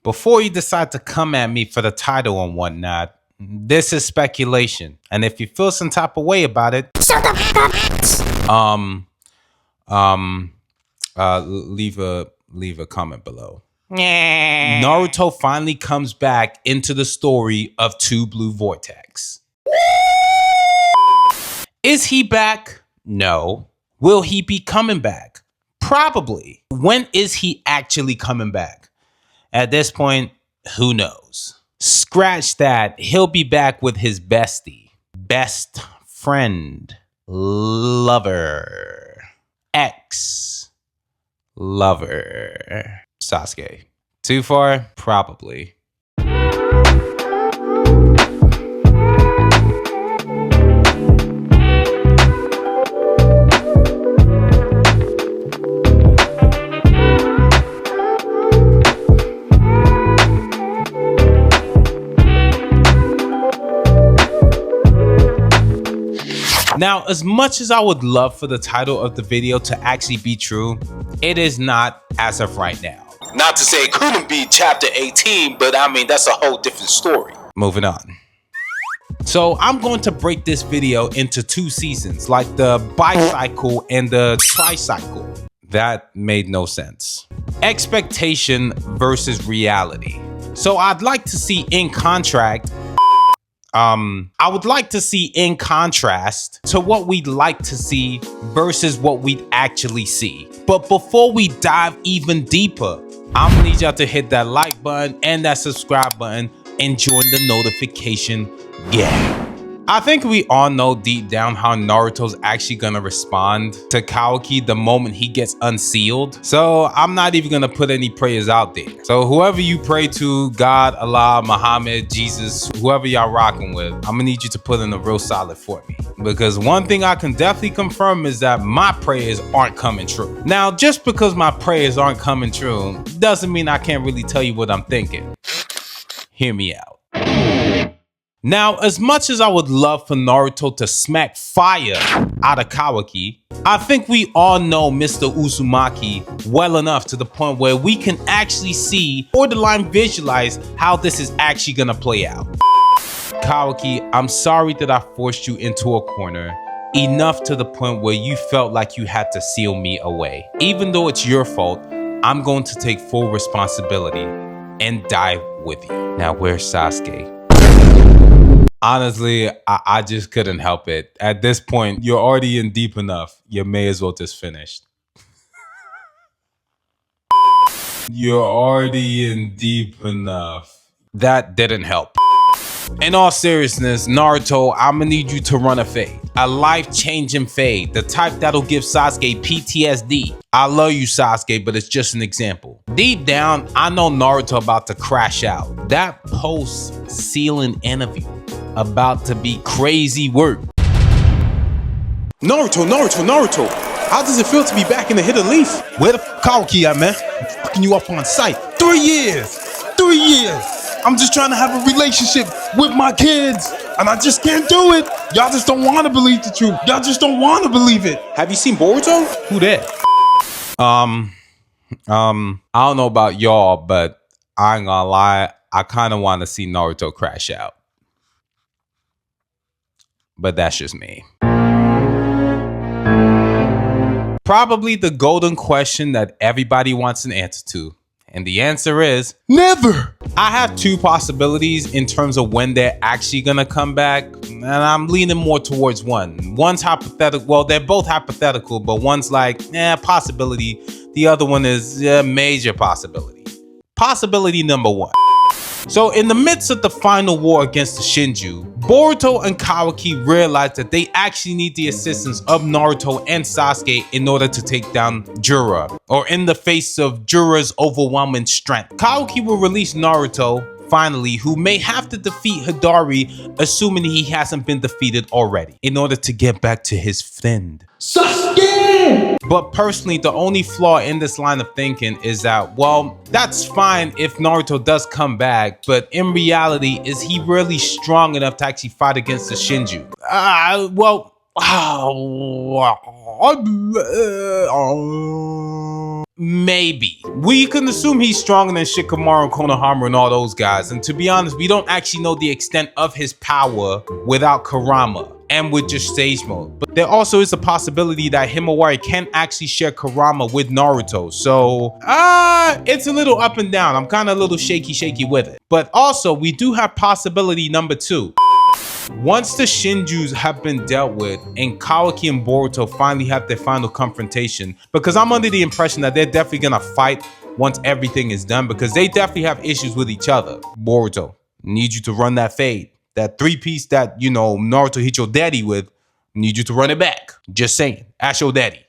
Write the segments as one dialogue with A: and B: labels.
A: before you decide to come at me for the title and whatnot, this is speculation. And if you feel some type of way about it, shut the fuck up. Leave a comment below. Naruto finally comes back into the story of Two Blue Vortex. Is he back? No. Will he be coming back? Probably. When is he actually coming back? At this point, who knows? Scratch that. He'll be back with his bestie, best friend, lover, ex-lover, Sasuke. Too far? Probably. Now, as much as I would love for the title of the video to actually be true, it is not as of right now. Not to say it couldn't be chapter 18, but I mean, that's a whole different story. Moving on. So I'm going to break this video into two seasons, like the bicycle and the tricycle. That made no sense. Expectation versus reality. So I'd like to see in contract, I would like to see in contrast to what we'd like to see versus what we'd actually see. But before we dive even deeper, I'm gonna need y'all to hit that like button and that subscribe button and join the notification gang. I think we all know deep down how Naruto's actually gonna respond to Kawaki the moment he gets unsealed. So I'm not even gonna put any prayers out there. So whoever you pray to, God, Allah, Muhammad, Jesus, whoever y'all rocking with, I'm gonna need you to put in a real solid for me. Because one thing I can definitely confirm is that my prayers aren't coming true. Now, just because my prayers aren't coming true doesn't mean I can't really tell you what I'm thinking. Hear me out. Now, as much as I would love for Naruto to smack fire out of Kawaki, I think we all know Mr. Uzumaki well enough to the point where we can actually see, borderline visualize, how this is actually gonna play out. Kawaki, I'm sorry that I forced you into a corner, enough to the point where you felt like you had to seal me away. Even though it's your fault, I'm going to take full responsibility and die with you. Now, where's Sasuke? Honestly, I just couldn't help it. At this point, you're already in deep enough. You may as well just finish. You're already in deep enough. That didn't help. In all seriousness, Naruto, I'm gonna need you to run a fade. A life-changing fade. The type that'll give Sasuke PTSD. I love you, Sasuke, but it's just an example. Deep down, I know Naruto about to crash out. That post-sealing interview about to be crazy work.
B: Naruto, how does it feel to be back in the Hidden Leaf?
C: Where the Kawaki at, man? Fucking you up on sight. 3 years. I'm just trying to have a relationship with my kids, and I just can't do it. Y'all just don't want to believe the truth. Y'all just don't want to believe it.
B: Have you seen Boruto?
A: Who that? I don't know about y'all, but I ain't gonna lie, I kind of want to see Naruto crash out. But that's just me. Probably the golden question that everybody wants an answer to. And the answer is
C: never.
A: I have two possibilities in terms of when they're actually gonna come back, and I'm leaning more towards one. One's hypothetical. Well, they're both hypothetical, but one's like, possibility. The other one is major possibility. Possibility number one. So in the midst of the final war against the Shinju, Boruto and Kawaki realize that they actually need the assistance of Naruto and Sasuke in order to take down Jiraiya, or in the face of Jiraiya's overwhelming strength. Kawaki will release Naruto, finally, who may have to defeat Hidari, assuming he hasn't been defeated already, in order to get back to his friend Sasuke! But personally, the only flaw in this line of thinking is that, well, that's fine if Naruto does come back, but in reality, is he really strong enough to actually fight against the Shinju? Maybe. We can assume he's stronger than Shikamaru, Konohamaru, and all those guys. And to be honest, we don't actually know the extent of his power without Kurama and with just stage mode. But there also is a possibility that Himawari can actually share Kurama with Naruto. So, it's a little up and down. I'm kind of a little shaky with it. But also, we do have possibility number 2. Once the Shinjus have been dealt with and Kawaki and Boruto finally have their final confrontation, because I'm under the impression that they're definitely gonna fight once everything is done, because they definitely have issues with each other. Boruto, need you to run that fade. That 3-piece that, you know, Naruto hit your daddy with, need you to run it back. Just saying, ask your daddy.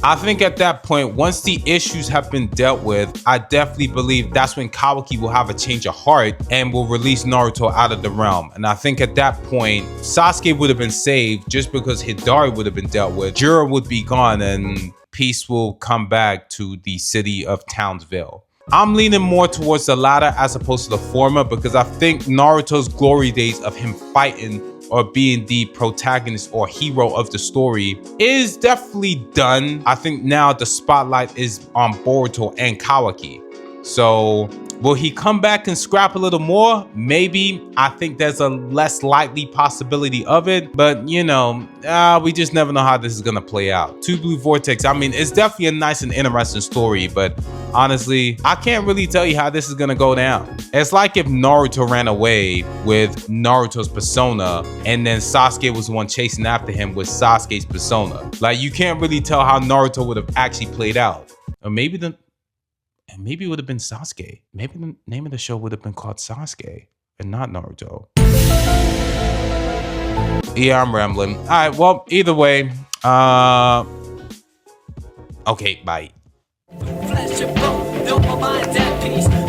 A: I think at that point, once the issues have been dealt with, I definitely believe that's when Kawaki will have a change of heart and will release Naruto out of the realm. And I think at that point, Sasuke would have been saved just because Hidari would have been dealt with. Jiraiya would be gone and peace will come back to the city of Townsville. I'm leaning more towards the latter as opposed to the former, because I think Naruto's glory days of him fighting or being the protagonist or hero of the story is definitely done. I think now the spotlight is on Boruto and Kawaki. So will he come back and scrap a little more? Maybe. I think there's a less likely possibility of it, but you know, we just never know how this is gonna play out. Two Blue Vortex, I mean, it's definitely a nice and interesting story, but honestly, I can't really tell you how this is gonna go down. It's like if Naruto ran away with Naruto's persona and then Sasuke was the one chasing after him with Sasuke's persona. Like, you can't really tell how Naruto would have actually played out. Or maybe it would have been Sasuke. Maybe the name of the show would have been called Sasuke and not Naruto. Yeah, I'm rambling. All right, well, either way, okay, bye. Flesh and bone, no more mind at peace.